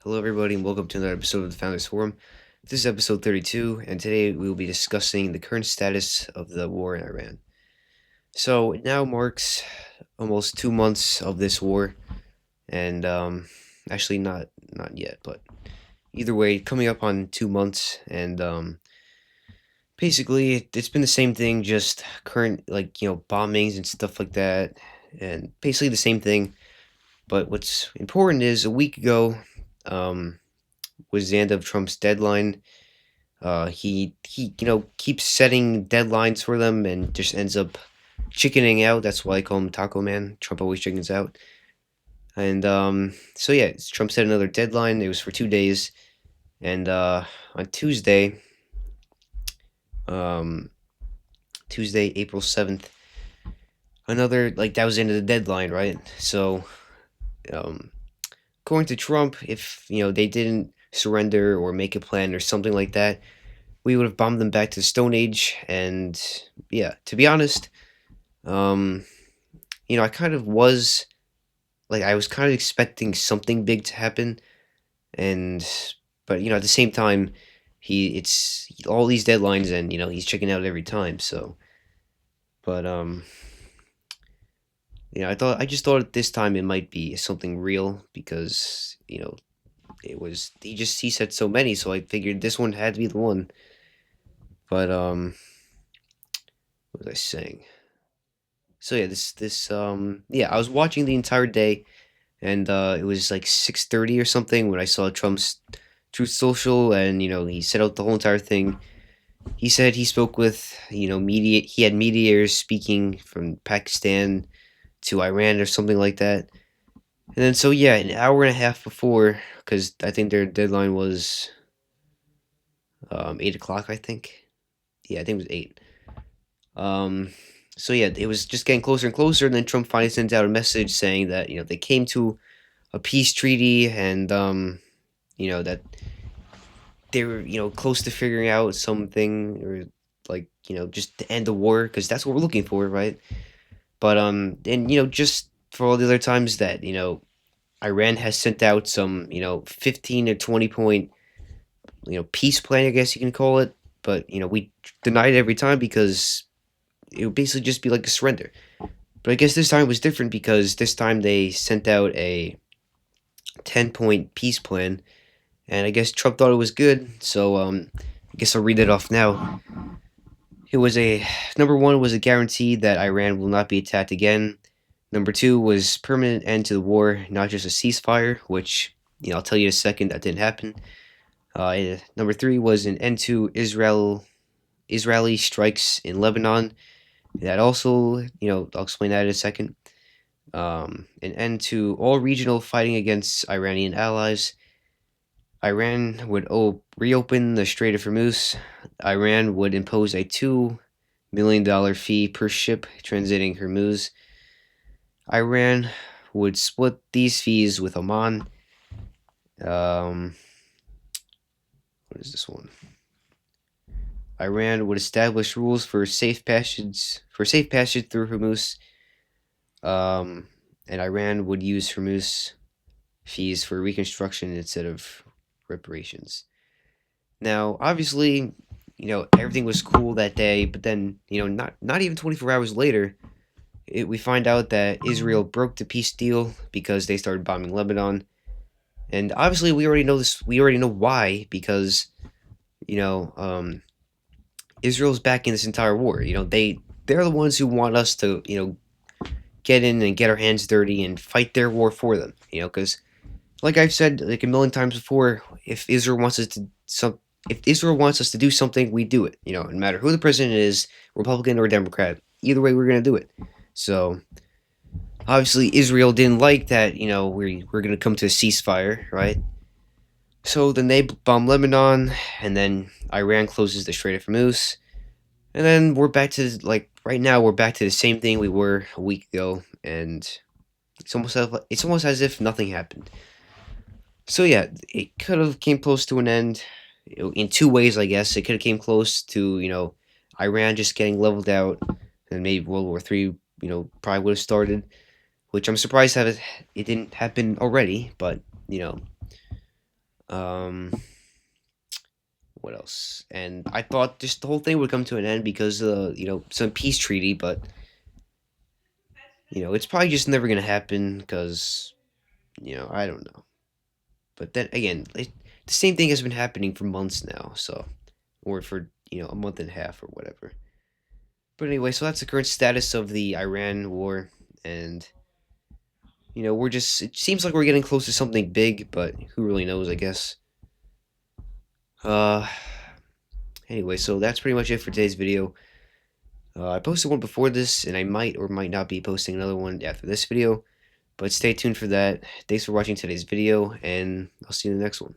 Hello, everybody, and welcome to another episode of the Founders Forum. This is episode 32, and today we will be discussing the current status of the war in Iran. So it now marks almost 2 months of this war, and actually not yet, but either way, coming up on 2 months, and basically it's been the same thing, just current bombings and stuff like that, and basically the same thing. But what's important is a week ago. Was the end of Trump's deadline. He keeps setting deadlines for them and just ends up chickening out. That's why I call him Taco Man. Trump always chickens out. And so yeah, Trump set another deadline. It was for 2 days, and on um, Tuesday, April 7th, another that was the end of the deadline, right? So um, according to Trump, if they didn't surrender or make a plan or something like that, we would have bombed them back to the Stone Age. And yeah, to be honest, um, I kind of was I was kind of expecting something big to happen, and but at the same time, it's all these deadlines, and he's checking out every time. So, but I just thought at this time it might be something real because it was he said so many, so I figured this one had to be the one. But what was I saying? So yeah, I was watching the entire day, and it was like 6:30 or something when I saw Trump's Truth Social, and he set out the whole entire thing. He said he spoke with media. He had mediators speaking from Pakistan to Iran or something like that. And then so yeah, an hour and a half before, because I think their deadline was 8 o'clock. I think. Yeah, I think it was 8. Um, so yeah, it was just getting closer and closer, and then Trump finally sends out a message saying that they came to a peace treaty, and that they were close to figuring out something, or just to end the war, because that's what we're looking for, right? But and just for all the other times that Iran has sent out some 15 or 20 point peace plan, I guess you can call it, but we denied it every time because it would basically just be like a surrender. But I guess this time was different because this time they sent out a 10-point peace plan, and I guess Trump thought it was good. So I guess I'll read it off now. It was a Number one was a guarantee that Iran will not be attacked again. Number two was permanent end to the war, not just a ceasefire, which I'll tell you in a second that didn't happen. Number three was an end to Israeli strikes in Lebanon. That also, I'll explain that in a second. An end to all regional fighting against Iranian allies. Iran would reopen the Strait of Hormuz. Iran would impose a $2 million fee per ship transiting Hormuz. Iran would split these fees with Oman. What is this one? Iran would establish rules for safe passage through Hormuz. And Iran would use Hormuz fees for reconstruction instead of reparations. Now, obviously, everything was cool that day, but then, not even 24 hours later, we find out that Israel broke the peace deal because they started bombing Lebanon. And obviously, we already know this. We already know why, because you know, Israel's backing this entire war. They're the ones who want us to get in and get our hands dirty and fight their war for them. Because like I've said like a million times before, if Israel wants us to do something, we do it. No matter who the president is, Republican or Democrat. Either way, we're gonna do it. So obviously, Israel didn't like that. We're gonna come to a ceasefire, right? So then they bomb Lebanon, and then Iran closes the Strait of Hormuz, and then we're back to right now we're back to the same thing we were a week ago, and it's almost as if nothing happened. So yeah, it could have came close to an end in two ways, I guess. It could have came close to Iran just getting leveled out, and maybe World War III probably would have started, which I'm surprised that it didn't happen already. But you know Um, what else? And I thought just the whole thing would come to an end because some peace treaty, but it's probably just never gonna happen because I don't know. But then again, the same thing has been happening for months now, so or for a month and a half or whatever. But anyway, so that's the current status of the Iran war, and we're just it seems like we're getting close to something big, but who really knows? I guess. Uh, anyway, so that's pretty much it for today's video. I posted one before this, and I might or might not be posting another one after this video. But stay tuned for that. Thanks for watching today's video, and I'll see you in the next one.